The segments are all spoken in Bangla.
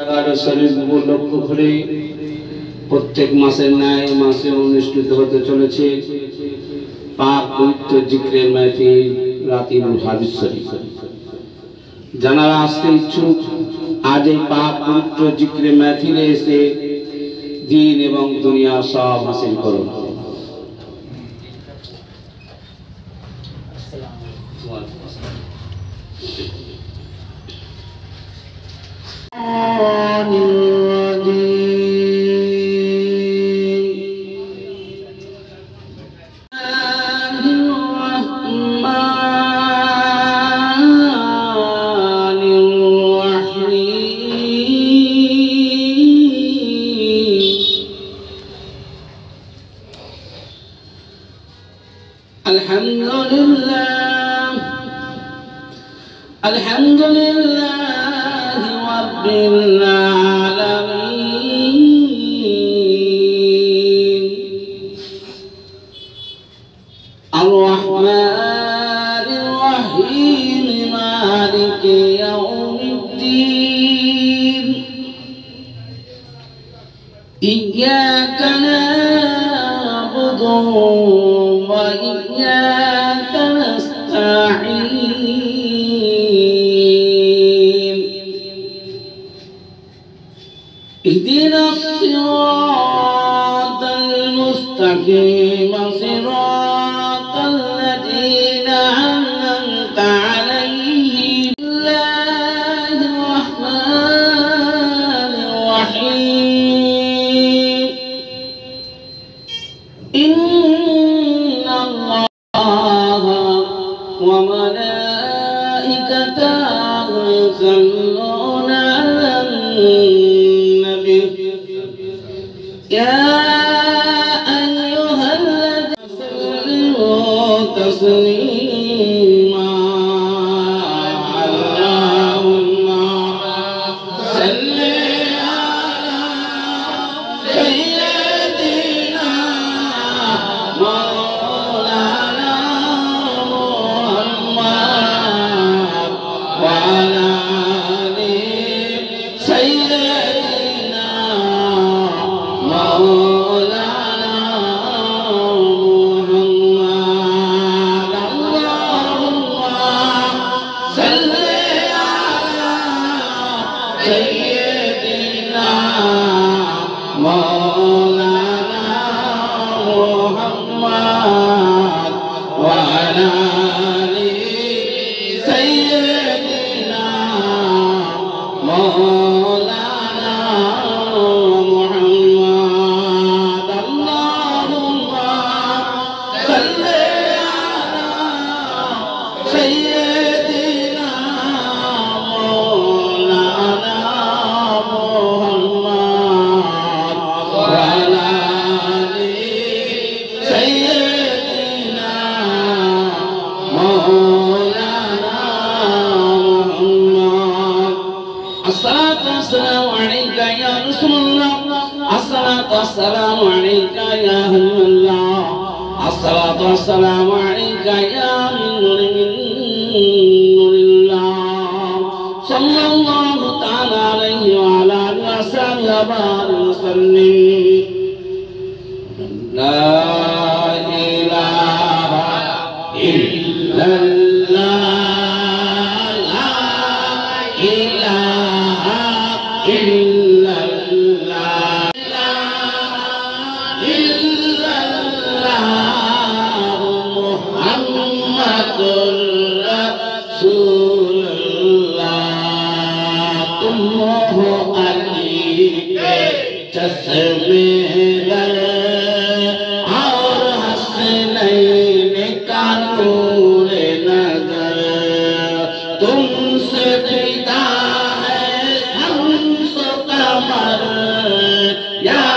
11 শরীফ লক্ষ্য করে প্রত্যেক মাসের ন্যায় মাসে অনুষ্ঠিত হতে চলেছে পাক পবিত্র জিকরের মাহফিল রাতিউল হাদিস শরীফ। যারা আসতে ইচ্ছুক আজ এই পাক পবিত্র জিকরের মাহফিলে এসে দিন এবং দুনিয়া সব হাসিল করুন। Alhamdulillah Rabbil Alamin Ar-Rahmanir Rahim Maliki Yawmiddin Iyyaka na'budu wa iyyaka nasta'in اهدنا الصراط المستقيم صراط الذين أنعمت عليهم الله الرحمن الرحيم إن الله وملائكته يصلون على يا أيها الذين صلوا تسليما اللهم صل على سيدنا مولانا محمد وعلى آل سيدنا مولانا محمد اللهم صل على سيدنا مولانا محمد وعلى آل سيدنا مولانا محمد اللهم صل على سيدنا مولانا محمد وعلى آل سيدنا مولانا محمد الصلاة والسلام عليك يا رسول الله الصلاة والسلام عليك يا حبيب الله الصلاة والسلام عليك يا نور الله صلى الله تعالى عليه وعلى آله وصحبه وسلم لا إله إلا الله لا إله إلا الله لا إلا الله محمد رسول الله तुम हो अली के चश्मे दर और हसनैन का नूर नजर तुमसे फिदा है शम्स कमर या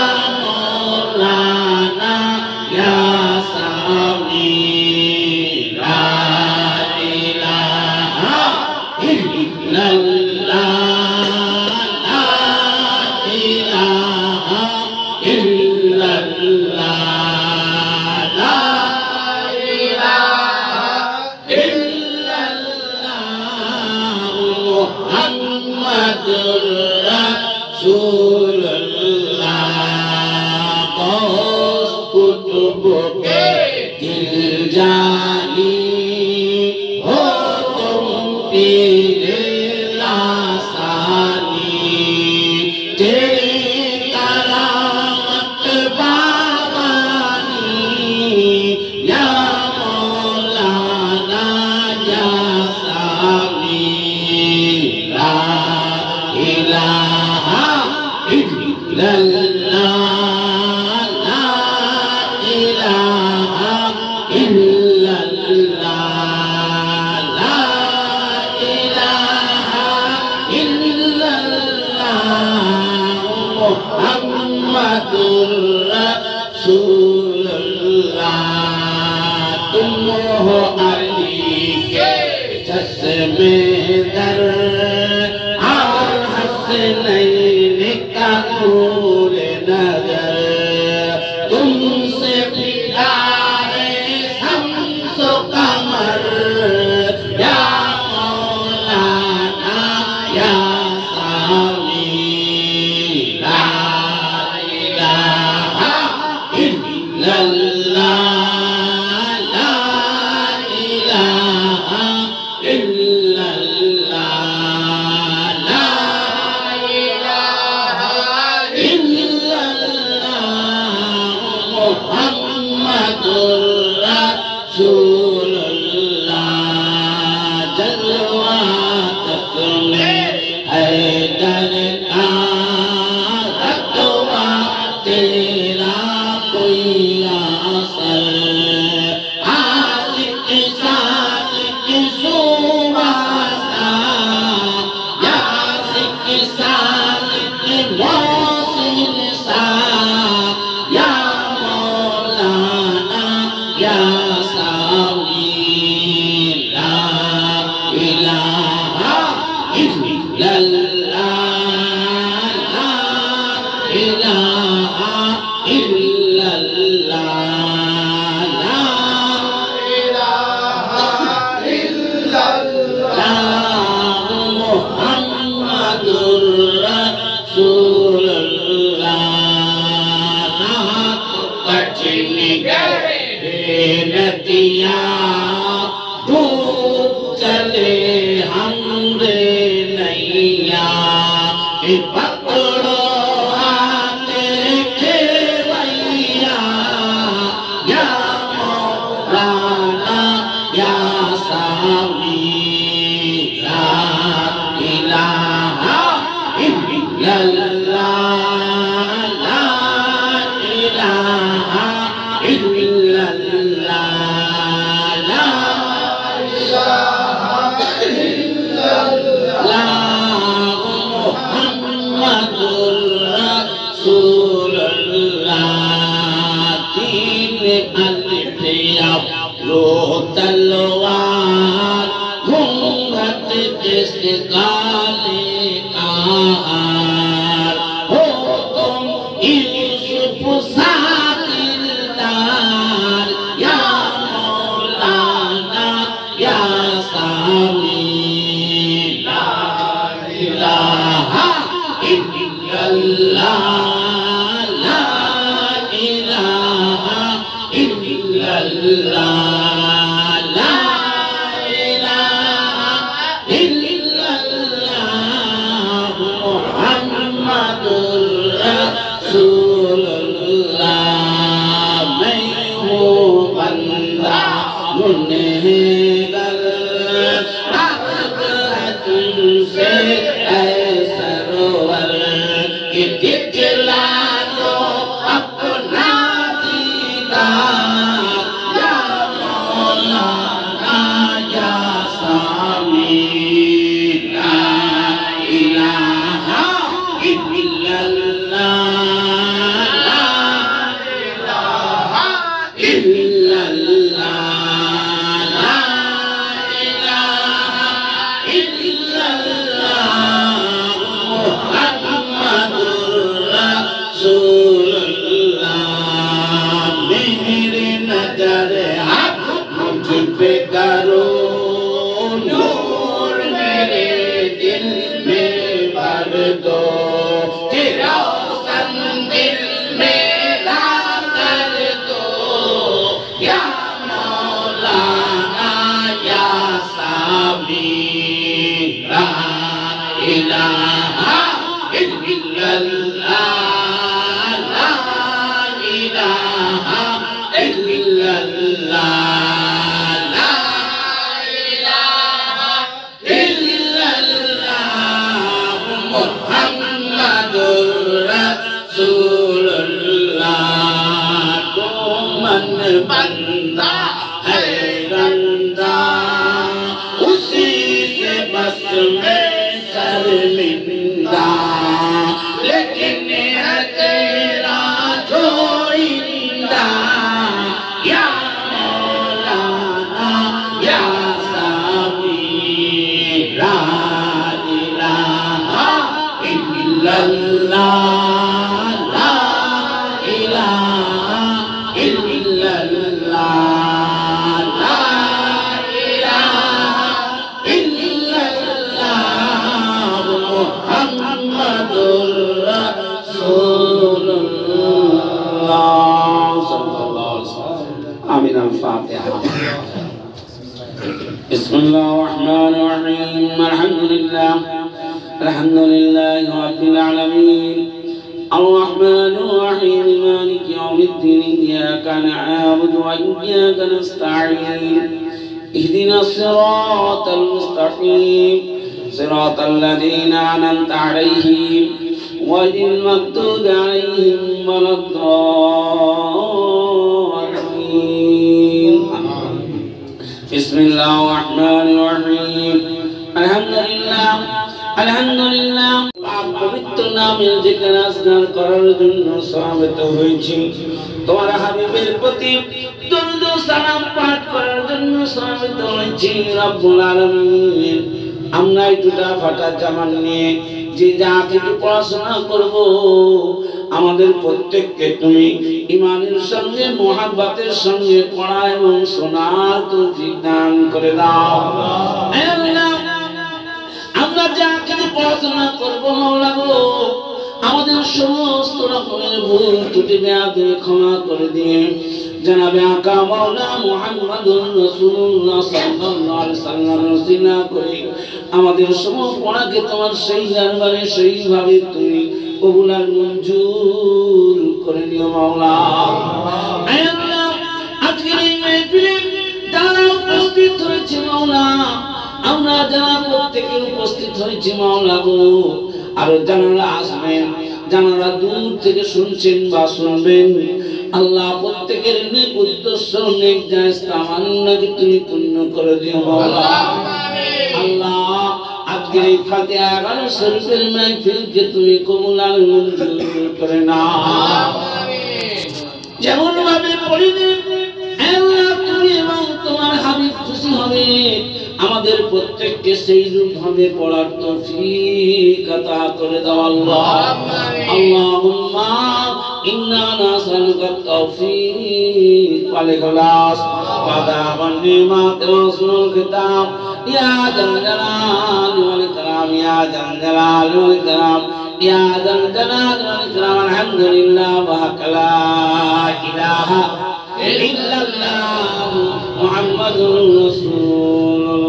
मौलाना या सामी ला इलाहा इल्लल्लाह ला इलाहा इल्लल्लाह ला इलाहा इल्लल्लाह मुहम्मदुर रसूलुल्लाह गौस कुतुब के दिल जानी हो तुम पीरे लासानी तेरी करामत बाबानी या मौलाना या सामी ला इलाहा इल्लल्लाह ला इलाहा इल्लल्लाह ला इलाहा इल्लल्लाह मुहम्मदुर रसूलुल्लाह तुम हो अली के चश्मे दर और हसनैन का फूल नजर तुमसे पिता है शम्सो कमर या मौलाना या सामी ला इलाहा इल्लल्लाह ला इलाहा इल्लल्लाह ला इलाहा इल्लल्लाह मुहम्मदुर रसूलुल्लाह जलवा तस्मे हैदर का रतवा तेरा कोई असर आशिक सादिक सुवासा या आशिक सादिक मौसिन सा या मौलाना या सामी ला इलाहा इल्लल्लाह ला इलाहा इल्लल्लाह ला इलाहा इल्लल्लाह मुहम्मदुर रसूलुल्लाह रात कठिन गए नदिया डूब चले हमरे नैया पकड़ो हाथ खेवैया या मौलाना या सामी ला इलाहा इल्लल्लाह ला इलाहा इल्लल्लाह ला इलाहा इल्लल्लाह मुहम्मदुर रसूलुल्लाह तीन अलिफ या रो तलवार घूंघट जिस काले का हार हो तुम यूसुफ साकिरदार या मौलाना या सामी ला इलाहा इल्लल्लाह ला इलाहा इल्लल्लाह ला इलाहा इल्लल्लाह मुहम्मदुर रसूलुल्लाह मैं हूँ बंदा गुनहगार आबद है तुमसे ऐ सरोवर कि दिखला दो अपना दीदार या मौलाना या सामी ला इलाहा इल्लल्लाह ला इलाहा इल्लल्लाह ला इलाहा इल्लल्लाह मुहम्मदुर रसूलुल्लाह मेरी नजर आप मुझ पे करो नूर লা ইলাহা ইল্লাল্লাহ লা ইলাহা ইল্লাল্লাহ बंदा है रंदा उसी से बस में शर्मिंदा लेकिन है तेरा जोइंदा या मौलाना या सामी ला इलाहा इल्लल्लाह بسم الله الرحمن الرحيم الحمد لله رب العالمين الرحمن الرحيم مالك يوم الدين إياك نعبد وإياك نستعين اهدنا الصراط المستقيم صراط الذين أنعمت عليهم غير المغضوب عليهم ولا الضالين بسم الله الرحمن الرحيم الحمد لله পবিত্র নামের জিকির আজকার করার জন্য সমবেত হয়েছি তোমার হাবিবের প্রতি দরুদ ও সালাম পাঠ করার জন্য সমবেত হয়েছি রব্বুল আলামিন আমরা এই টুটা ফাটা জামান নিয়ে যে যা কিছু পড়াশোনা করব আমাদের প্রত্যেককে তুমি ঈমানের সঙ্গে মুহাব্বতের সঙ্গে পড়া এবং শোনার তৌফিক দান করে দাও আল্লাহ আমরা যা কিছু পড়াশোনা করব মাওলা গো আমাদের সমস্ত রকমের ভুল ত্রুটি বেয়াদবি ক্ষমা করে দিয়ে জনাবে আকা মাওলানা মুহাম্মদুর রাসূলুল্লাহ সাল্লাল্লাহু আলাইহি ওয়াসাল্লাম রসিলা করে আমাদের সমস্ত পড়াকে তোমার সেই দরবারে সেইভাবে তুমি কবুল আর মঞ্জুর করে দিও মাওলা আল্লাহ আজকের এই মাহফিলে যারা উপস্থিত হয়েছে মাওলা আমরা যারা প্রত্যেকে উপস্থিত হয়েছি মাওলা গো আর যারা আসবেন যারা দূর থেকে শুনছেন বা শুনবেন আল্লাহ প্রত্যেকের নেক উদ্দেশ্য নেক জায়েজ তামান্নাকে তুমি পূর্ণ করে দিও মাওলা আল্লাহ আজকের এই ফাতিহা গান শরীফের মাহফিলকে তুমি কবুল আর মঞ্জুর করে নাও যেমন ভাবে পড়িবে আল্লাহ তুমি এবং তোমার হাবিব খুশি হবে আমাদের প্রত্যেককে সেই রূপ ভাবে পড়ার তৌফিক আতা করে দাও আল্লাহ আল্লাহুম্মা ইন্না নাসআলুকা তাওফীক ওয়াল ইখলাস ওয়া দাওয়ান নিমাত রাসূল কিতাব ইয়া জাল জালাল ওয়াল ইকরাম ইয়া জাল জালাল ওয়াল ইকরাম ইয়া জাল জালাল ওয়াল ইকরাম আলহামদুলিল্লাহ ওয়া লা ইলাহা ইল্লাল্লাহ মুহাম্মাদুর রাসূলুল্লাহ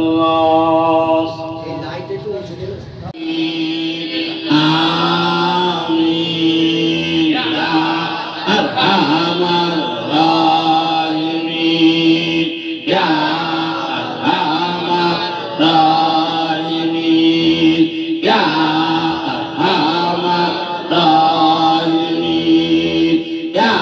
আমিন ইয়া আরহামার রাহিমিন ইয়া আরহামার রাহিমিন ইয়া আরহামার রাহিমিন ইয়া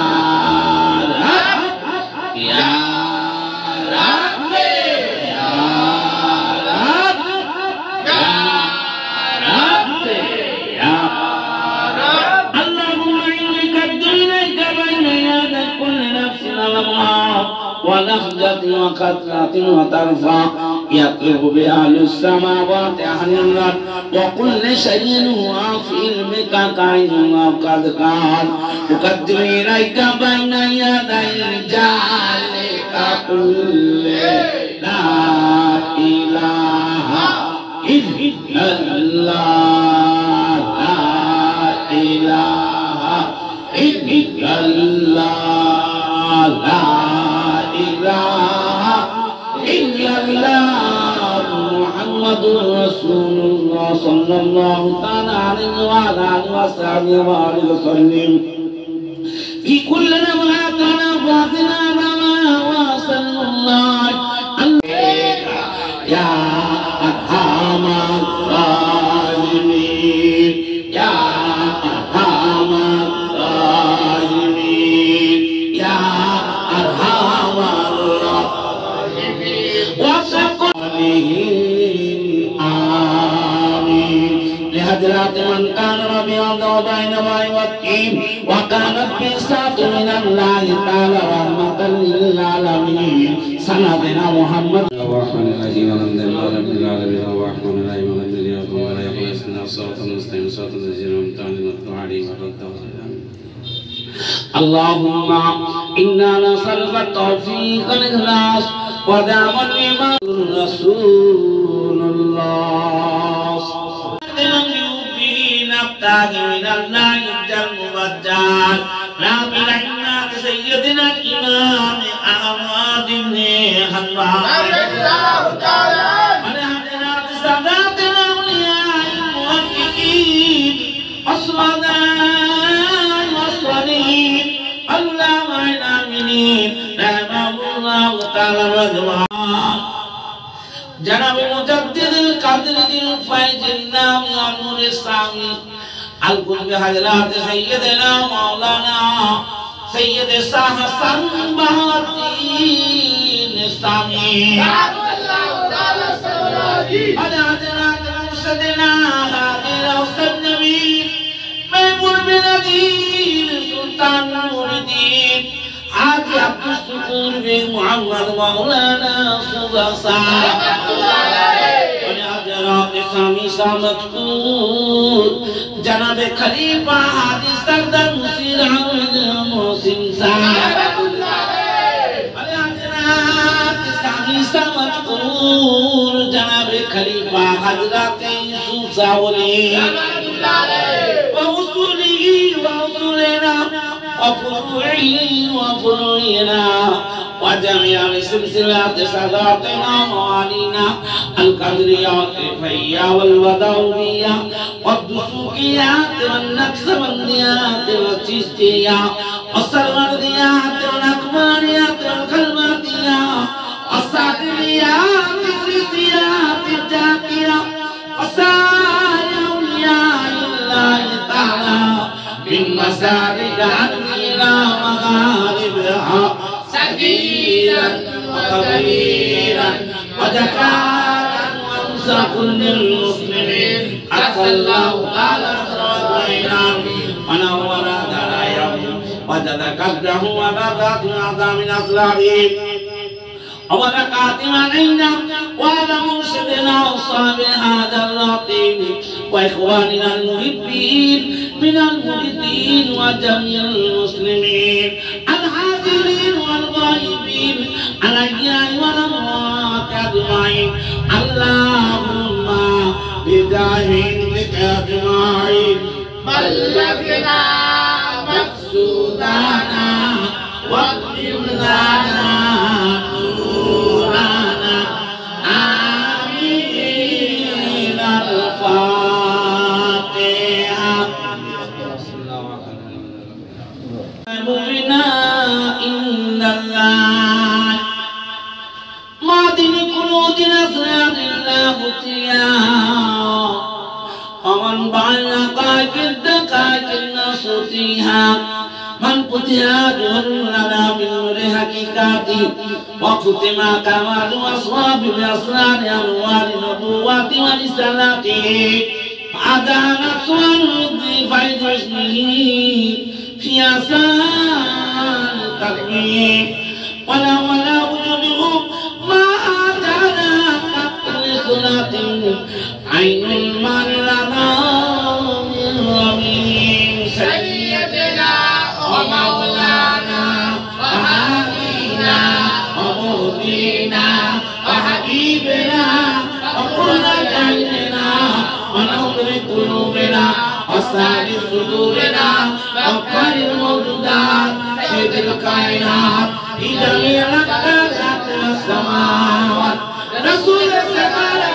ونخجة وقتلة وترفع يطلب بأهل السماوات أهل الأرض وكل شيء هو في علمك كائن وقد كان تقدم إليك بين يدي رجالك كل لا إله إلا الله لا إله إلا الله لا إله إلا الله محمد محمد رسول الله صلى الله تعالى عليه وعلى آله وصحبه وسلم في كل نباتنا فاتنا بما وصلى الله عليك يا أرحم الراحمين يا أرحم الراحمين يا أرحم الراحمين وسقله آمين لحضرات من كان ربيعا وبين ما والتين وكانت بساط من الله تعالى رحمة للعالمين سندنا محمد الرحمن الرحيم الحمد لله رب العالمين الرحمن الرحيم الذي يقول ولا يقول اسمنا الصراط المستقيم صراط الذين أنعمت عليهم غير المغضوب عليهم اللهم إنا نسألك التوفيق والإخلاص ودعم الإيمان رسول الله نبتغي من الله المبجل رابع الناس سيدنا الإمام أحمد بن حنبل ونهدنا سادات الأولياء المحققين الصلاة والصالحين اللهم آمين رحمه الله تعالى رضوان جناب مجدد القادر الفيض النام والنور السامي القلب حضرات سيدنا مولانا سيد شاہ حسن بہاؤالدین السامی حضرات مرشدنا حاضر اوسط نبی محبوب بنظیر سلطان المریدین حاجی عبد الشکور بن محمد مولانا صبح صاحب حضرات سامی سامدکور جناب خلیفہ حاجی سردار مصیر احمد محسن صاحب حضرات سامی سامدکور جناب خلیفہ حضرات یوسف ساولی وأصوله وأصولنا وفروعه وفروعنا وجميع سلسلات ساداتنا موالينا القدريات الفيا والوداوية والدسوقيات والنقشبنديات والچشتيات والسرورديات والأكباريات والكلماتيات والسادريات السيسيات الجاكية وسائر أولياء الله تعالى من مسارق إلى مغاربها صغيرا وكبيرا وذكارا وأنثى كل المسلمين عسى الله تعالى سرورنا ونور درايهم وتذكره وبركات أعظم من أسرارهم وبركات علينا وعلى مرشدنا وصحاب هذا اللطيف وإخواننا المحبين من المريدين وجميع المسلمين الحاضرين والغائبين الأحياء والأموات أجمعين اللهم بجاهك أجمعين بلغنا مقصودنا واغفر لنا نورنا آمين الفاتحة مؤمنا إن الله معدن كنوز أسرار الله فتيها ومن بعد قاك الدقائق النصوتيها من فتيها لنا من نور حقيقاتي وختم كمال أصحاب بأسرار أنوار النبوات ورسالاته أدانت سؤال فيض اسمه في آثار التكوين ولا وجودهم ما أتانا كل صلاة عين المال لنا من رميم سيدنا ومولانا وهادينا ومهدينا وحبيبنا وقرة عيننا ونور قلوبنا وسائر صدورنا وأفكار الموجودات سيد الكائنات في جميع الأرض والسماوات رسول السماء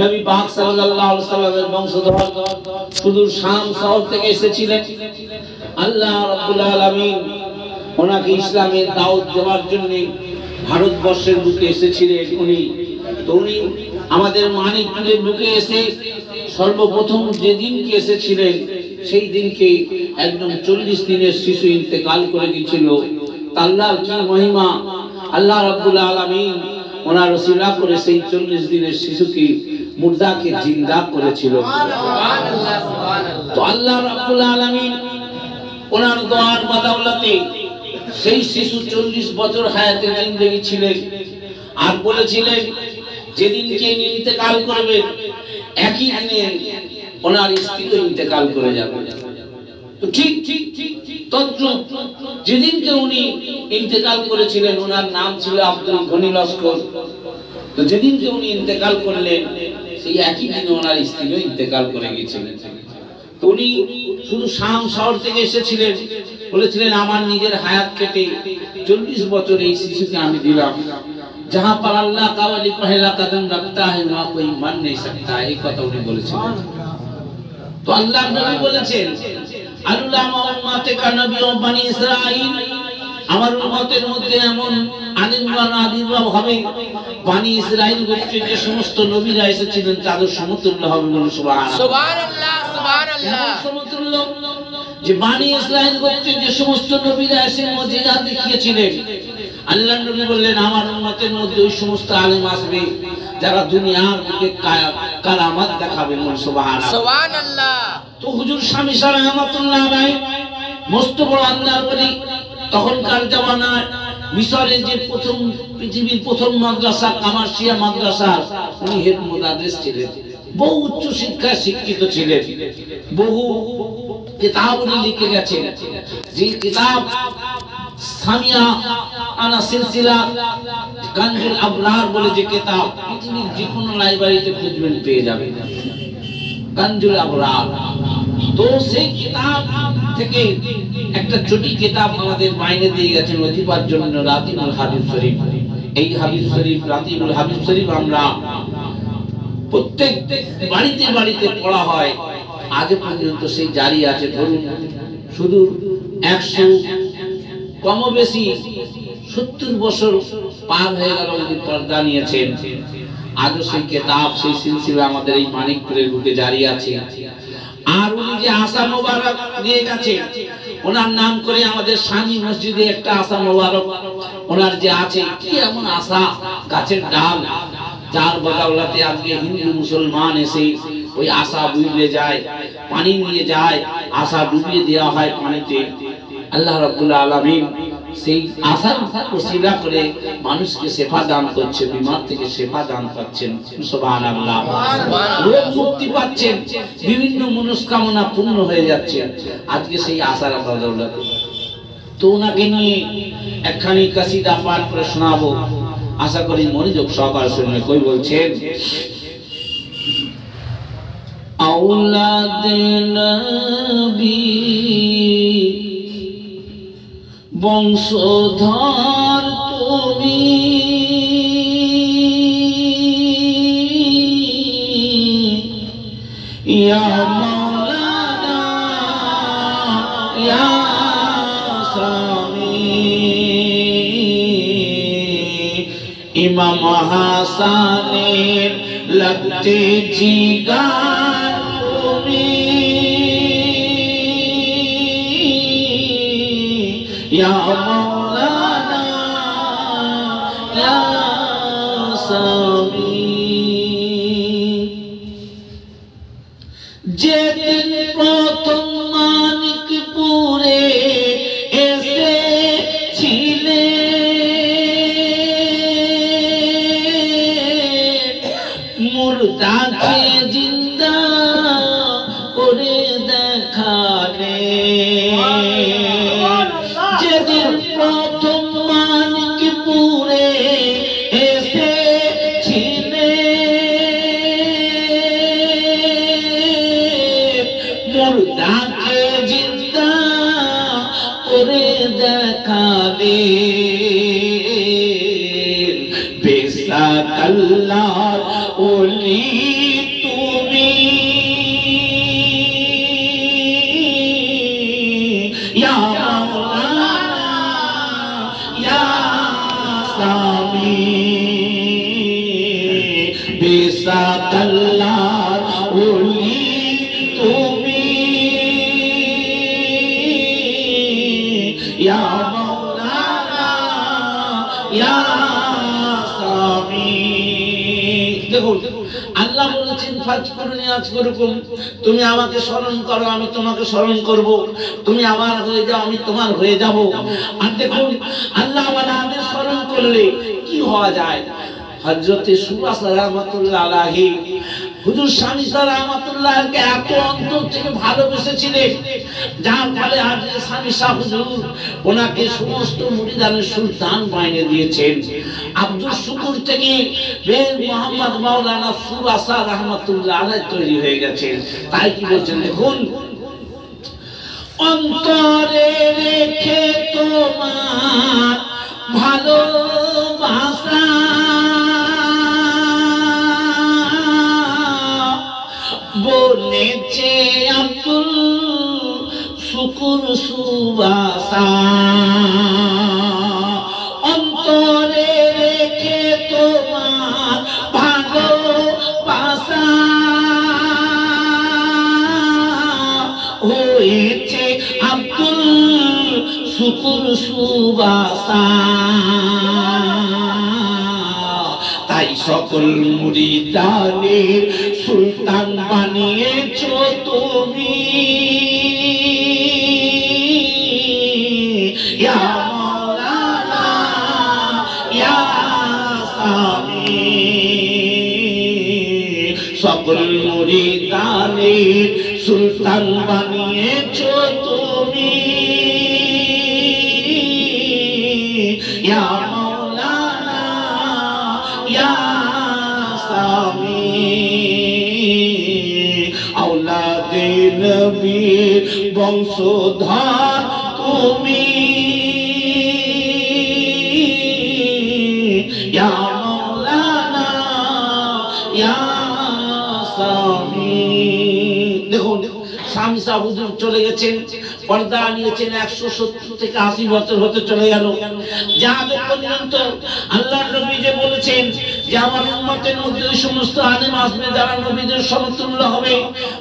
নবী পাক সাল্লাল্লাহু আলাইহি সাল্লামের বংশধর সুদূর শাম শহর থেকে এসেছিলেন। আল্লাহ রাব্বুল আলামিন ওনাকে ইসলামের দাওয়াত দেওয়ার জন্য ভারতবর্ষের বুকে এসেছিলেন। উনি আমাদের মানিকপুরের বুকে এসে সর্বপ্রথম যেদিনকে এসেছিলেন সেই দিনকে একদম 40 দিনের শিশু ইন্তেকাল করে গিয়েছিল। আল্লাহর কি মহিমা! আল্লাহ রাব্বুল আলামিন ওনার ওসিলা করে সেই 40 দিনের শিশুকে মুর্দাকে জিন্দা করেছিল। সুবহানাল্লাহ সুবহানাল্লাহ। তো আল্লাহ রাব্বুল আলামিন ওনার দোয়ার বদৌলতে সেই শিশু 40 বছর হায়াতে জিন্দেগি ছিলেন। আর বলেছিলেন যেদিনকে ইন্তেকাল করবেন একই দিনে ওনার স্ত্রীও ইন্তেকাল করে যাবে। তো ঠিক তদ্রুপ যেদিনকে উনি ইন্তেকাল করেছিলেন ওনার নাম ছিল আব্দুল গনি লস্কর। তো যেদিনকে উনি ইন্তেকাল করলেন সেই একই দিনে ওনার স্ত্রীও ইন্তেকাল করে গিয়েছিলেন। তো উনি শুধু শাম শহর থেকে এসেছিলেন, বলেছিলেন আমার নিজের হায়াত কেটে 40 বছর এই শিশুকে আমি দিলাম। जहां पर अल्लाह का वली पहला कदम रखता है वहां कोई मन नहीं सकता, এই কথা উনি বলেছিলেন। তো আল্লাহর নবী বলেছেন আল্লামা উম্মতে কা নবী ও বনি ইসরাইল, আমার উম্মতের মধ্যে এমন আদির্ভাব হবে বনি ইসরাইল গোত্রের যে সমস্ত নবীরা এসেছিলেন তাদের সমতুল্য হবে। বলুন সুবহানাল্লাহ সুবহানাল্লাহ সুবহানাল্লাহ। সমতুল্য যে বনি ইসরাইল গোত্রের যে সমস্ত নবীরা এসে মুজিজা দেখিয়েছিলেন, আল্লাহর নবী বললেন আমার উম্মতের মধ্যে ওই সমস্ত আলেম আসবে যারা দুনিয়ার বুকে কারামাত দেখাবেন। সুবহানাল্লাহ সুবহানাল্লাহ। তো হুজুর স্বামী রাহমাতুল্লাহ আলাইহি মস্ত বড় আল্লাহর ওলি, তখনকার জামানায় মিশরের যে প্রথম পৃথিবীর প্রথম মাদ্রাসা কামারশিয়া মাদ্রাসা উনি হেড মুদাদ্দিস ছিলেন। বহু উচ্চ শিক্ষায় শিক্ষিত ছিলেন, বহু কিতাব উনি লিখে গেছেন। যে কিতাব সামিয়া আনা সিলসিলা কানজুল আবরার বলে যে কিতাব পৃথিবীর যে কোনো লাইব্রেরিতে খুঁজবেন পেয়ে যাবেন, কানজুল আবরার। তো সেই কিতাব থেকে একটা ছোটি কিতাব আমাদের মাইনে দিয়ে গেছেন ওজিফার জন্য, রাতিবুল হাবিব শরীফ। এই হাবিব শরীফ রাতিবুল হাবিব শরীফ আমরা প্রত্যেক বাড়িতে বাড়িতে পড়া হয়, আজ পর্যন্ত সেই জারি আছে। ধরুন শুধু 100 কম বেশি 70 বছর পার হয়ে গেল উনি পর্দা নিয়েছেন, আজও সেই কিতাব সেই সিলসিলা আমাদের এই মানিকপুরের বুকে জারি আছে। আর উনি যে আশা মোবারক দিয়ে গেছেন ওনার নাম করে আমাদের স্বামী মসজিদে একটা আশা মোবারক ওনার যে আছে, কি এমন আশা গাছের ডাল যার বদৌলতে আজকে হিন্দু মুসলমান এসে ওই আশা ডুবে যায়, পানি নিয়ে যায়, আশা ডুবিয়ে দেওয়া হয় পানিতে। আল্লাহ রাব্বুল আলামিন সেই আশার ওসিলা করে মানুষকে শেফা দান করছে, বিমার থেকে শেফা দান পাচ্ছেন। সুবহানাল্লাহ রোগ মুক্তি পাচ্ছেন, বিভিন্ন মনস্কামনা পূর্ণ হয়ে যাচ্ছে আজকে সেই আশার বদৌলতে। তো ওনাকে নিয়ে একখানি কাসিদা পাঠ করে শোনাবো, আশা করি মনোযোগ সহকারে শুনবে। কই বলছেন আওলাদে নবী বংশধর তুমি, ইয়া মাওলানা ইয়া সামি, ইমাম হাসানের लगते जिगार তুমি, ইয়া মাওলানা ইয়া সামি। যেদিন প্রথম মানিকপুরে এসেছিলে মুর্দাকে জিন্দা করে দেখালে, যেদিন প্রথম মানিকপুরে এসেছিলে মুর্দাকে সাতাল্লার ওলি তুমি ইয়া মাওলানা ইয়া সামি। দেখুন আল্লাহ বলেছেন ফাজকুরুনি আযকুরুকুম, তুমি আমাকে স্মরণ করো আমি তোমাকে স্মরণ করব, তুমি আমার হয়ে যাও আমি তোমার হয়ে যাব। আর দেখুন আল্লাহ ওয়ালাদের স্মরণ করলে কি হওয়া যায়। হযরতে সুবাস রাহমাতুল্লাহ আলাইহি হুজুর স্বামী রাহমাতুল্লাহকে এত অন্তর থেকে ভালোবেসেছিলেন, যার ফলে আজ স্বামী শাহ হুজুর ওনাকে সমস্ত মুরিদানের সুলতান বানিয়ে দিয়েছেন। আব্দুল শুকুর থেকে বের মোহাম্মদ মাওলানা সুবাস রাহমাতুল্লাহ আলাইহি তৈরি হয়ে গেছেন। তাই কি বলছেন দেখুন, অন্তরে রেখে তোমার ভালোবাসা বলেছে আব্দুল শুকুর সুবাসা। অন্তরে রেখে তোমার ভালোবাসা হয়েছে আব্দুল শুকুর সুবাসা। তাই সকল মুরিদানের সুলতান বানিয়েছো তুমি ইয়া মাওলানা ইয়া সামি। সকল মুরিদানের সুলতান বানিয়েছো তুমি ইয়া মাওলানা ইয়া সামি। আওলাদে নবীর বংশধর তুমি ইয়া মাওলানা ইয়া সামি। দেখুন স্বামী শাহ হুজুর চলে গেছেন, পর্দা নিয়েছেন 170 থেকে 80 বছর হতে চলে গেল। যাদের পর্যন্ত আল্লাহর নবী যে বলেছেন যে আমার উম্মতের মধ্যে ওই সমস্ত আলেম আসবে যারা নবীদের সমতুল্য হবে।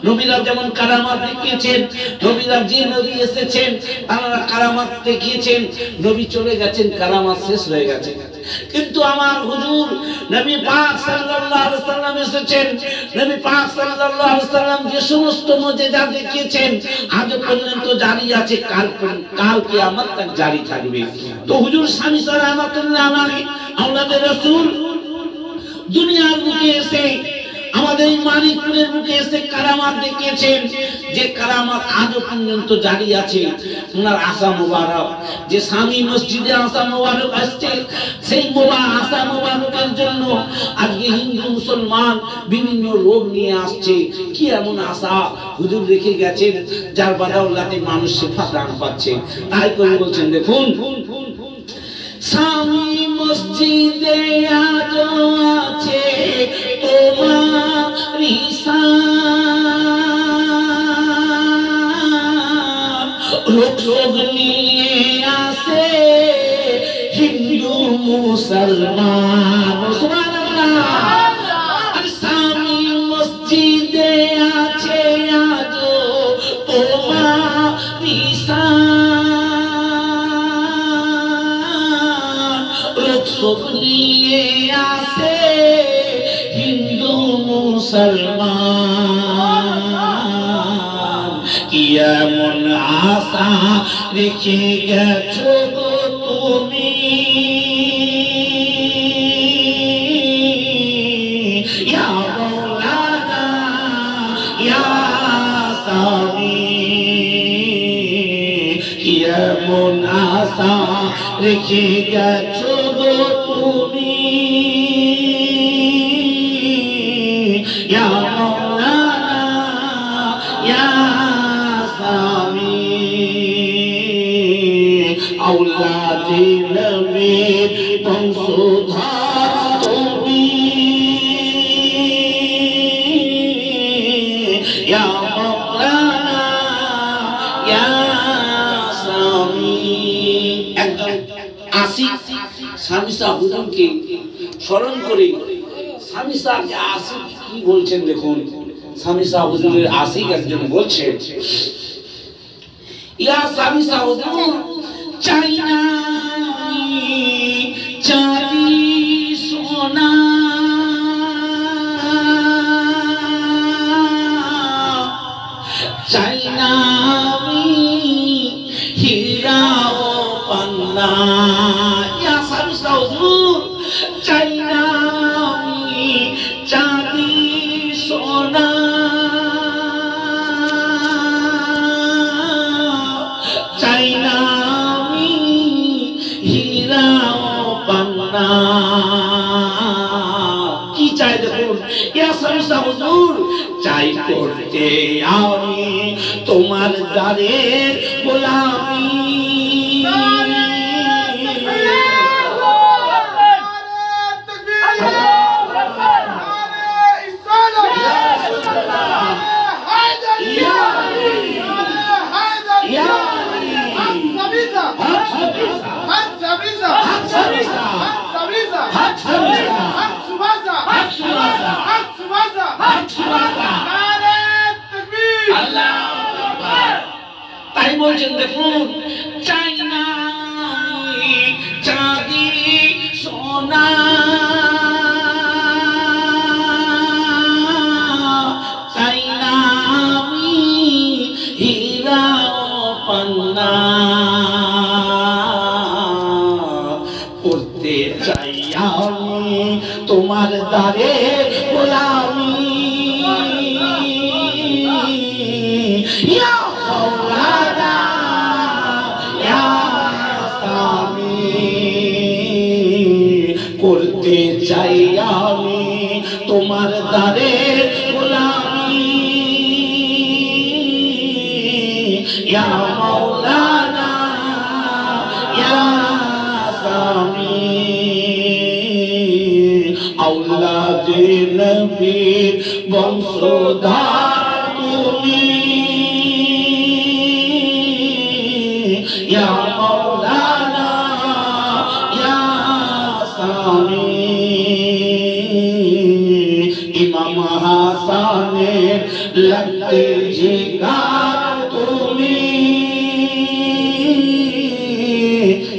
নবীরা যেমন কারামাত দেখিয়েছেন, নবীরা যে নবী এসেছেন তারা কারামাত দেখিয়েছেন, নবী চলে গেছেন কারামাত শেষ হয়ে গেছে। কিন্তু আমার হুজুর নবী পাক সাল্লাল্লাহু আলাইহি ওয়াসাল্লাম এসেছেন, নবী পাক সাল্লাল্লাহু আলাইহি ওয়াসাল্লাম যে সমস্ত মুজিজা দেখিয়েছেন আজ পর্যন্ত জারি আছে, কাল কিয়ামত তক জারি থাকবে। তো হুজুর স্বামী রাহমাতুল্লাহ আলাইহি আওলাদে রাসূল দুনিয়ার বুকে এসে আমাদের মানিকপুরের বুকে এসে কারামাত দেখিয়েছেন, যে কারামাত আজও পর্যন্ত জারি আছে। ওনার আশা মোবারক যে স্বামী মসজিদে আশা মোবারক আসছে, সেই আশা মোবারকের জন্য আজকে হিন্দু মুসলমান বিভিন্ন রোগ নিয়ে আসছে। কি এমন আশা হুজুর রেখে গেছেন যার বাদাউলাতে মানুষ শেফা দান পাচ্ছে। তাই করে বলছেন দেখুন, স্বামী মসজিদে আজও আছে তোমার রোগ নিয়ে আসে হিন্দু মুসলমান। স্বামী মসজিদে আছে আজও তোমার রোগ নিয়ে আসে হিন্দু মুসলমান। কি এমন আশা রেখে গেছো তুমি ইয়া মাওলানা ইয়া সামি। কি এমন আশা রেখে গেছো তুমি ইয়া মাওলানা ইয়া সামি। আওলাদে নবীর বংশধর তুমি ইয়া মাওলানা ইয়া সামি। একজন আশিক স্বামী শাহ হুজুরকে স্মরণ করে স্বামী সাহেবকে আশিক কি বলছেন দেখুন। স্বামী সাহেব হুজুরের আশিক একজন বলছেন, ইয়া স্বামী সাহেব হুজুর, চাই না চাঁদি সোনা, চাই না হীরা ও পান্না। ইয়া স্বামী সাহেব হুজুর, চাই না চাঁদি সোনা, চাই না হীরা ও পান্না। কি চাই দেখুন, ইয়া স্বামী সাহেব হুজুর, চাই করতে আমি তোমার দ্বারের গোলামি। তাই বলছেন দেখুন, চাই না চাঁদি সোনা, চাই না হীরা ও পান্না, করতে চাই আমি তোমার দ্বারে গোলামি। ইয়া মাওলানা ইয়া স্বামী, করতে চাই আমি তোমার দ্বারে গোলামি। ইয়া মাওলানা ইয়া স্বামী, আওলাদে নবীর বংশধর তুমি। ইয়া মাওলানা ইয়া স্বামী, ইমাম হাসানের লাগতে জিগার তুমি।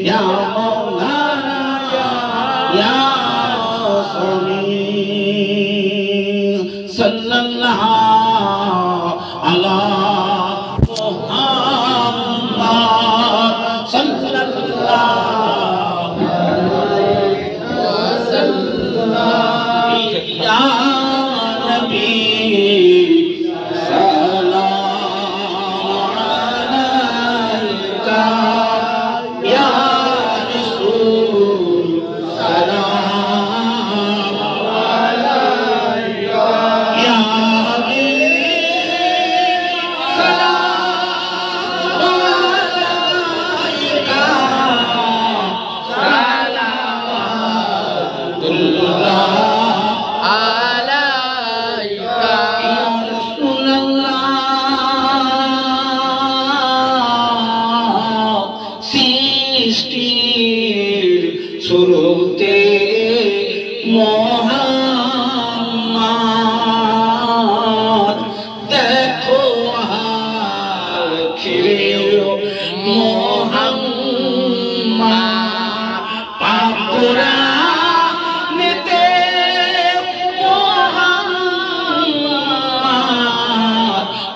ইয়া মাওলানা ইয়া স্বামী, সাল্লাল্লাহু আলা মুহাম্মাদ, সাল্লাল্লাহু আলাইহি ওয়াসাল্লাম। ইয়া নবী সালাম আলাইকা, ইয়া রাসূল সালাম আলাইকা, ইয়া হাবিব সালাম আলাইকা, সালাওয়াতুল্লাহ আলাইকা, ইয়া রাসূলুল্লাহ। সৃষ্টির শুরুতে মুহাম্মদ, দেখো আখিরেও মুহাম্মদ, পাকুরানেতে মুহাম্মদ,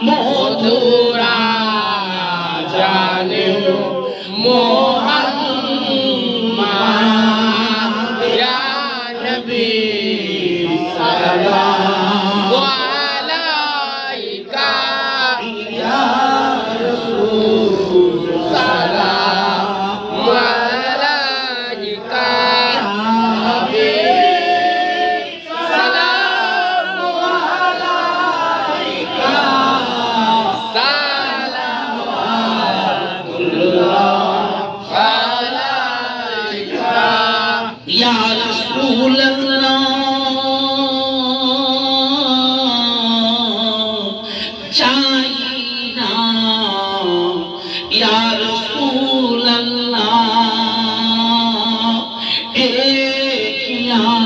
মধুরা জানেও মুহাম্মদ। ইয়া নবী সালাম আলাইকা, ইয়া রাসূল সালাম আলাইকা, ইয়া হাবিব সালাম আলাইকা, সালাওয়াতুল্লাহ আলাইকা, ইয়া রাসূলুল্লাহ। চাই না ইয়া রাসূলুল্লাহ, এ কিয়াম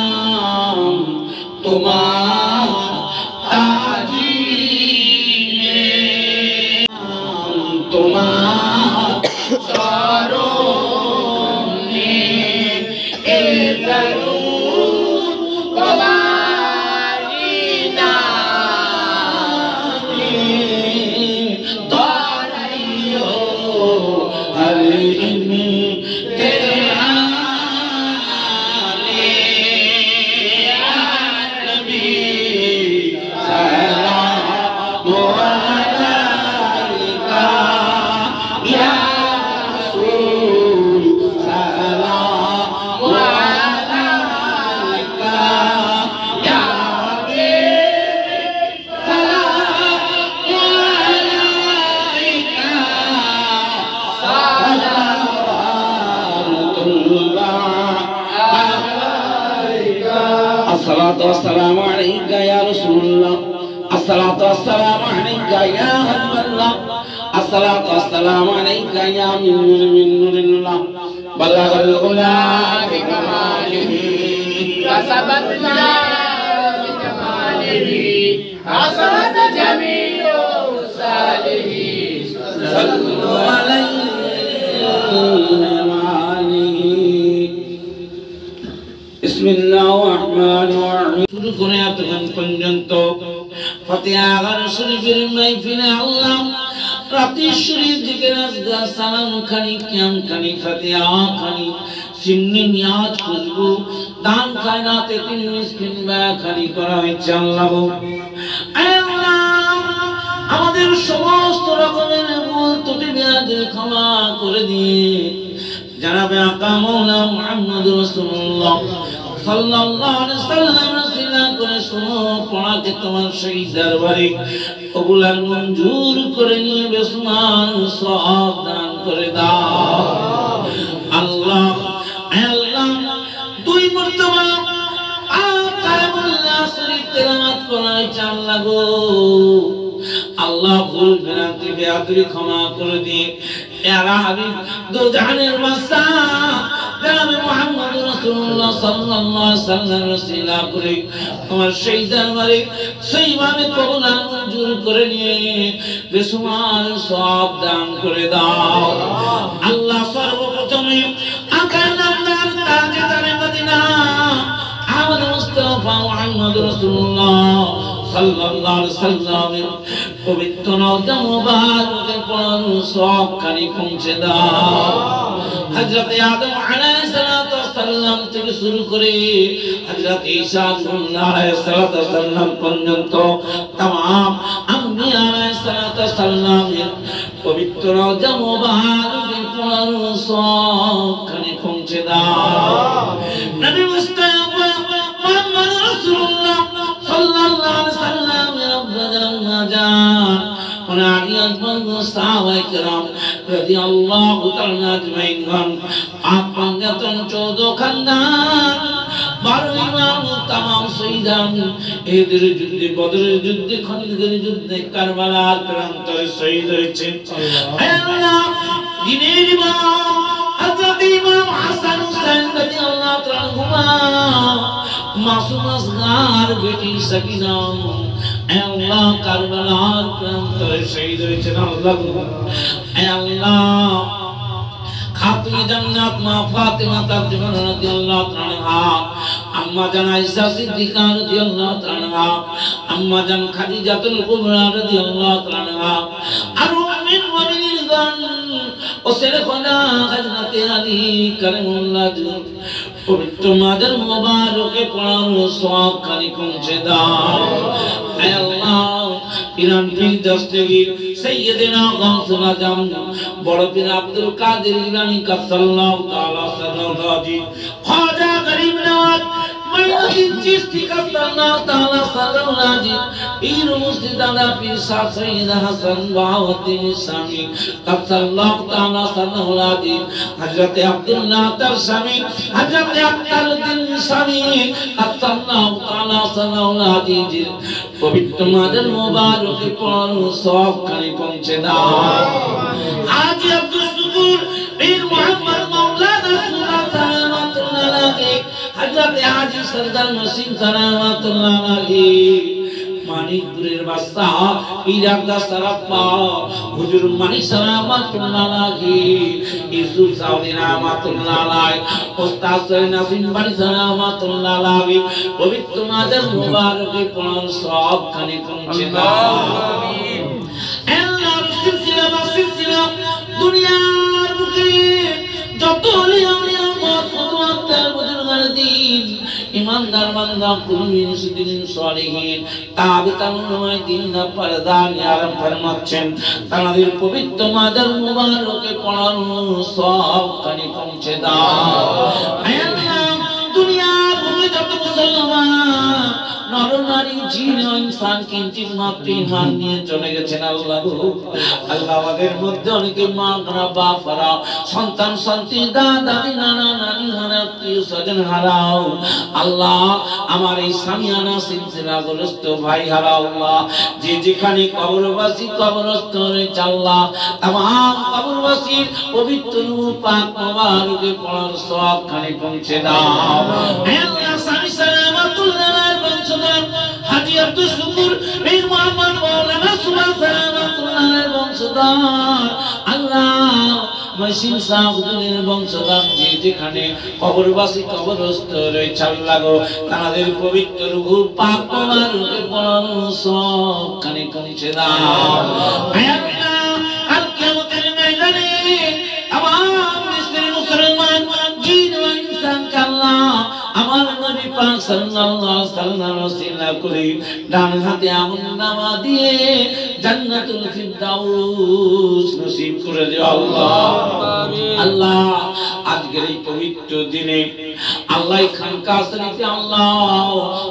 الصلاة والسلام عليك يا رسول الله الصلاة والسلام عليك يا حبيب الله الصلاة والسلام عليك يا من نور الله بلغ العلا بكماله كسبت بجماله حسنت جميع صالحه صلوا عليه بسم الله الرحمن الرحيم শুরু করে এতক্ষণ পর্যন্ত ফাতিহা শরীফের মাহফিলে আল্লাহ রাতে শরীফ জিকির আজকার সালাম খানি কিয়াম খানি ফাতিহা খানি সিন্নি নিয়াজ খুশবু দান খায়নাতে তিন মিসকিন ব্যয় খানি করা হয়েছে আল্লাহ আমাদের সমস্ত রকমের ভুল ত্রুটি বিরাদের ক্ষমা করে দিয়ে জানাবে আকা মাওলা মুহাম্মদ রাসূলুল্লাহ সাল্লাল্লাহু আলাইহি ওয়াসাল্লাম রাসূলা করে শুনো পড়াকে তোমার সেই দরবারে কবুল আর মঞ্জুর করে নিয়ে বেসুমার সওয়াব দান করে দাও আল্লাহ আল্লাহ দুই মর্তবা কালামুল্লাহ শরীফ তেলাওয়াত করাই আল্লাহ গো আল্লাহ ভুল ভ্রান্তি বেয়াদবি ক্ষমা করে দিয়ে ইয়া হাবিব দো জাহানের বাদশা জনাবে মুহাম্মদ রাসূলুল্লাহ সাল্লাল্লাহু আলাইহি ওয়াসাল্লাম রাসূলা করে তোমার সেই দরবারে সেইভাবে কবুল মঞ্জুর করে নিয়ে বেসুমার সওয়াব দান করে দাও আল্লাহ সর্বপ্রথমে আকার নামদার তাজদারে মদিনা আহমদ মুস্তাফা মুহাম্মদ রাসূলুল্লাহ সাল্লাল্লাহু আলাইহি ওয়াসাল্লামের পবিত্র রওজা মুবারকে পড়ানো সওয়াব খানি পৌঁছে দাও হযরত আদম আলাইহিস সালাতু ওয়াসসালাম থেকে শুরু করে হযরত ঈসা আলাইহিস সালাতু ওয়াসসালাম পর্যন্ত तमाम আম্বিয়া আলাইহিস সালাতু ওয়াসসালামের পবিত্র রওজা মুবারকে পড়ানো সওয়াব খানি পৌঁছে দাও নবী মুস্তাফা মুহাম্মদ রাসূলুল্লাহ সাল্লাল্লাহু আলাইহি ওয়াসাল্লাম রব্বানা জান ونعيات من صحابة کرام رضي الله تعالى اجمعين آپ پنجتن چودو خاندان بارو امام تمام شہیدان এদের যুদ্ধে বদরের যুদ্ধে খন্দকের যুদ্ধে কারবালার প্রান্তরে শহীদ হয়েছেন আল্লাহ দ্বীনের ইমাম হযরত ইমাম হাসান হুসাইন রাদিয়াল্লাহু তাআলা আনহুমা মাসুম আসগার বেটি সাকিনা আল্লাহ কারবালার প্রান্তরে শহীদ হয়েছেন আল্লাহ আল্লাহ খাতুন জান্নাত মা ফাতেমা তাজমা রাদিয়াল্লাহু তাআলা আনহা আম্মা জান আয়েশা সিদ্দিকা রাদিয়াল্লাহু তাআলা আনহা আম্মা জান খাদিজাতুল কুবরা রাদিয়াল্লাহু তাআলা আনহা আর মুমিন মুমিনগণ ও সেরখনা হযরত আলী কারীমুল্লাহ পবিত্র মাদার মুবারকে পড়ানো সওয়াব খানি পৌঁছে দাও হে আল্লাহ ইরান পীর দস্তগীর সাইয়্যিদিনা গাউসুল আজম বড় পীর আব্দুল কাদের জিলানী কাসাল্লাহু তাআলা সাল্লাল্লাহু খাজা গরিব নওয়াজ মাইনুদ্দিন চিশতি কাসাল্লাহু তাআলা সাল্লাল্লাহু পীর মুর্শিদ আলা পীর শাহ সৈয়দ হাসান বাহাউদ্দিন ইসলামী কাসাল্লাহু তাআলা সাল্লাল্লাহু হযরত আব্দুল্লাহ তারসামি হযরত আক্তারউদ্দিন ইসলামী কাসাল্লাহু তাআলা সাল্লাল্লাহু পবিত্র মাদার মুবারকে পড়ানো সওয়াব খানি পৌঁছে দাও হাজী আব্দুল শুকুর পীর মুহাম্মদ মাওলানা সুলতান সালামাতুল্লাহ আলাইহি হযরত হাজী সরদার মসিন সালামাতুল্লাহ আলাইহি মানিকপুরের বাদশা পীর আব্দুল সরাফা হুজুর মানিক সালামাতুল্লাহ আলাইহি ইউসুফ সাউদি রাহমাতুল্লাহ আলাইহি ওস্তাদ সৈয়দ নাসিম বাড়ি সালামাতুল্লাহ আলাইহি পবিত্র মাদার মুবারকে পড়ানো সওয়াব খানি পৌঁছে দাও আমিন আল্লাহর সিলসিলা দুনিয়ার বুকে যত আউলিয়া মুতওয়াক্কিল বুজুর্গান দ্বীন ইমানদার বান্দা কুমিন সিদ্দিন সালেহীন তাবিতানুমায় দিন পরদান আরাম ফরমাচ্ছেন তাদের পবিত্র মাদার মুবারকে পড়ানো সওয়াব খানি পৌঁছে দাও হে আল্লাহ দুনিয়ার বুকে যত মুসলমান নর নারী জিন ইনসান কিঞ্চিত মাত্র ঈমান নিয়ে চলে গেছেন আল্লাহ গো। আল্লাহ আমাদের মধ্যে অনেকে মা বাবারা সন্তান সন্ততি দাদি নানা নানি হারা আত্মীয় স্বজন হারাও আল্লাহ। আমার এই সামিয়ানা সিলসিলাগ্রস্ত ভাই হারাও আল্লাহ। যে যেখানে কবরবাসী কবরস্থ রয়েছে আল্লাহ, तमाम কবরবাসীর পবিত্র পাক মোবারকে পড়ার সওয়াব খানে পৌঁছে দাও। হে আল্লাহ সামি সালামাতুল্লাহ বংশধর হাজী আব্দুল শুকুর বীর মোহাম্মদ মাওলানা সুবহান সালামাতুল্লাহ বংশধর আল্লাহ মহসিন সাহেবের বংশধর যে যেখানে কবরবাসী কবরস্থ রয়েছে আল্লাহ গো, তাদের পবিত্র রূহ পাক মোবারকে পড়ার সওয়াব খানে পৌঁছে দাও। হে আল্লাহ কাল কিয়ামতের ময়দানে तमाम বিশ্বের মুসলমান জিন ও ইনসান কে আল্লাহ আমার নবী পাক সাল্লাল্লাহু আলাইহি ওয়াসাল্লাম ওসিলা করে ডান হাতে আমলনামা দিয়ে জান্নাতুল ফিরদাউস নসিব করে দিও আল্লাহ। আল্লাহ আজকের এই পবিত্র দিনে আল্লাহ খানকা শরীফে আল্লাহ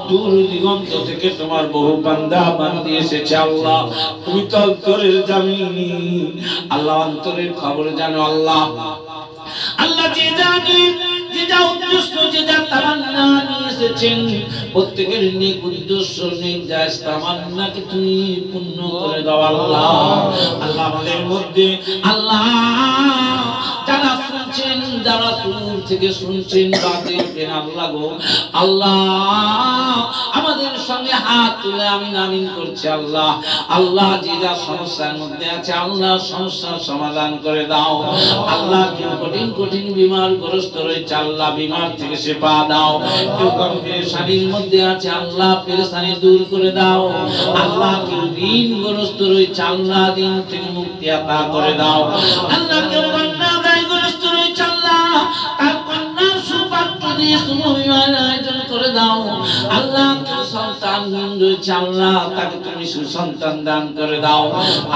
দূর দিগন্ত থেকে তোমার বহু বান্দা বান্দি এসেছে আল্লাহ। তুমি তো অন্তরের জানি আল্লাহ, অন্তরের খবর জানো আল্লাহ। আল্লাহ যে জানি যে যা উদ্দেশ্য যে যা তামান্না নিয়ে এসেছেন প্রত্যেকের নেক উদ্দেশ্য নেক জায়েজ তামান্নাকে তুমি পূর্ণ করে দাও আল্লাহ। আল্লাহ আমাদের মধ্যে আল্লাহ যারা শুনছেন যারা দূর থেকে শুনছেন বা দেখবেন আল্লাহ গো আল্লাহ আমাদের সঙ্গে হাত তুলে আমিন আমিন করছে আল্লাহ। আল্লাহ যে যা সমস্যার মধ্যে আছে আল্লাহ সমস্যার সমাধান করে দাও আল্লাহ। কেউ কঠিন কঠিন বিমারগ্রস্ত রয়েছে আল্লাহ, বিমার থেকে শিফা দাও। কেউ পেরেশানির মধ্যে আছে আল্লাহ, পেরেশানি দূর করে দাও আল্লাহ। কেউ ঋণগ্রস্ত রয়েছে আল্লাহ, ঋণ থেকে মুক্তি আতা করে দাও আল্লাহ। কেউ কন্যা দায়গ্রস্ত রয়েছে আল্লাহ, তার কন্যার সুপাত্র দিয়ে সুবিমার আয়োজন করে দাও আল্লাহ। কেউ সন্তানহীন রয়েছে আল্লাহ, তাকে তুমি সুসন্তান দান করে দাও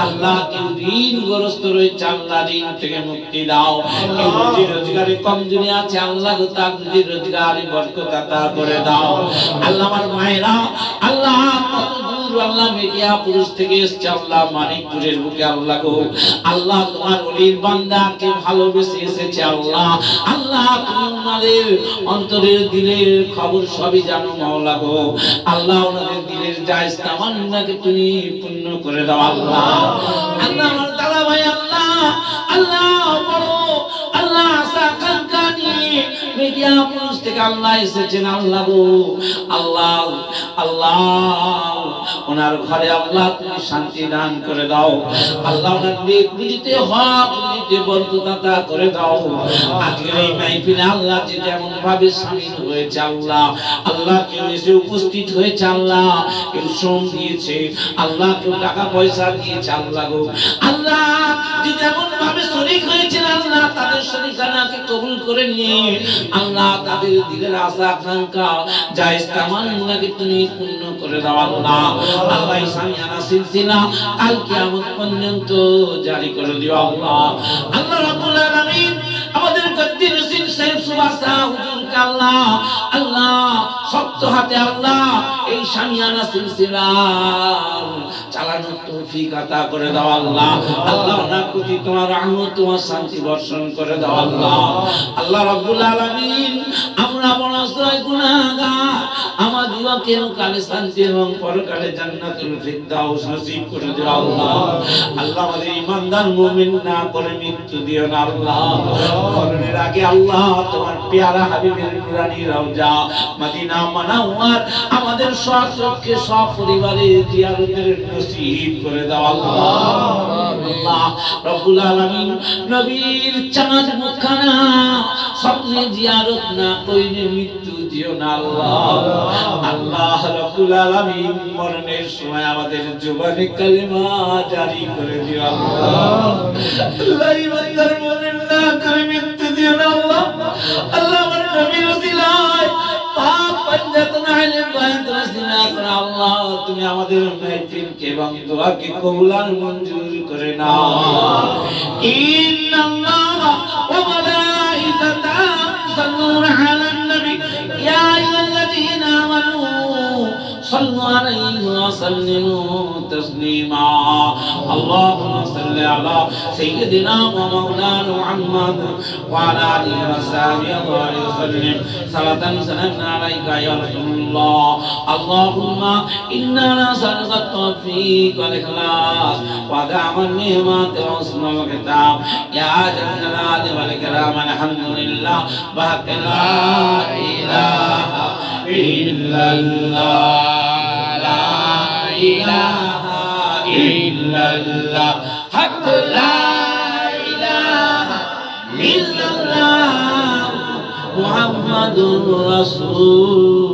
আল্লাহ। কেউ ঋণগ্রস্ত রয়েছে আল্লাহ, ঋণ থেকে মুক্তি দাও। কেউ রুজি রোজগারে কমজোরি আছে আল্লাহ, তার রুজি রোজগারে বরকত আতা করে দাও আল্লাহ। আমার মায়েরা আল্লাহ কত দূর আল্লাহ মিডিয়া পুরুষ থেকে এসেছে আল্লাহ, মানিকপুরের বুকে আল্লাহ গো আল্লাহ তোমার ওলির বান্দাকে ভালোবেসে এসেছে আল্লাহ। আল্লাহ তুমি ওনাদের অন্তরের দিলের খবর সবই জানো মাওলা গো আল্লাহ। ওনাদের দিলের জায়েজ তামান্নাকে তুমি পূর্ণ করে দাও আল্লাহ। আল্লাহ আমার দাদা ভাই আল্লাহ আল্লাহ বড় আল্লাহ আশা আকাঙ্ক্ষা নিয়ে মিডিয়া পুরুষ থেকে আল্লাহ এসেছেন আল্লাহ গো আল্লাহ। আল্লাহ ওনার ঘরে আল্লাহ তুমি শান্তি দান করে দাও আল্লাহ। ওনার নেক রুজিতে হক রুজিতে বরকত আতা করে দাও। আজকের এই মাহফিলে আল্লাহ যে যেমন ভাবে শামিল হয়েছে আল্লাহ আল্লাহ, কেউ এসে উপস্থিত হয়েছে আল্লাহ, কেউ শ্রম দিয়েছে আল্লাহ, কেউ টাকা পয়সা দিয়েছে আল্লাহ গো আল্লাহ। যে যেমন ভাবে শরীক হয়েছে আল্লাহ, তাদের শরীকানাকে কবুল করে নিয়ে আল্লাহ তাদের দিলের আশা আকাঙ্ক্ষা জায়েজ তামান্নাকে তুমি পূর্ণ করে দাও আল্লাহ। আল্লাহ সামিয়ানা সিলসিলা কাল কিয়ামত পর্যন্ত জারি করে দিও আল্লাহ। আল্লাহ রাব্বুল আলামিন আমাদের গদ্দি রসিদ সাহেব সুবাসা হুজুরকে আল্লাহ আল্লাহ শক্ত হাতে আল্লাহ এই সামিয়ানা সিলসিলা চালানোর তৌফিক আতা করে দাও আল্লাহ। আল্লাহ ওনার প্রতি তোমার রহমত তোমার শান্তি বর্ষণ করে দাও আল্লাহ। আল্লাহ রাব্বুল আলামিন আমরা বড় আশ্রয় গুনাহগার, আমার দিবাকের কালে শান্তি এবং পরকালে জান্নাতুল ফিরদাউস নসিব করে দিও আল্লাহ। আল্লাহ আমাদের ঈমানদার মুমিন না করে মৃত্যু দিও না আল্লাহ। মরণের আগে আল্লাহ তোমার পেয়ারা হাবিবের নুরানি রওজা মদিনা মুনাওয়ার আমাদের সচক্ষে সপরিবারে জিয়ারতের নসিব করে দাও আল্লাহ। আল্লাহ রব্বুল আলামিন নবীর চাঁদ মুখখানা স্বপ্নে জিয়ারত না কইলে মৃত্যু দিও না আল্লাহ। আল্লাহ রব্বুল আলামিন মরণের সময় আমাদের জবানে কালিমা জারি করে দিও আল্লাহ। আল্লাহ ইমানদার মুমিন না করে মৃত্যু দিও না আল্লাহ। আল্লাহ আমার নবীর ওসিলায় পাক পঞ্জাতন আলেম বায়াত রাসিলা করে আল্লাহ তুমি আমাদের মাহফিলকে এবং দোয়াকে কবুল আর মঞ্জুর করে নাও। ইন্নাল্লাহা ওয়া মালাইকাতাহু ইউসাল্লুনা আলান নবী ইয়া আইয়ুহাল্লাযীনা আমানু وسلموا تسليما اللهم صل على سيدنا ومولانا محمد وعلى آله وصحبه وسلم صلاة سلام عليك يا رسول الله اللهم إنا نسألك التوفيق والإخلاص ودعم النعمات وحسن الختام يا ذا الجلال والإكرام الحمد لله بحق لا إله إلا الله لا إله إلا الله حق لا إله إلا الله محمد رسول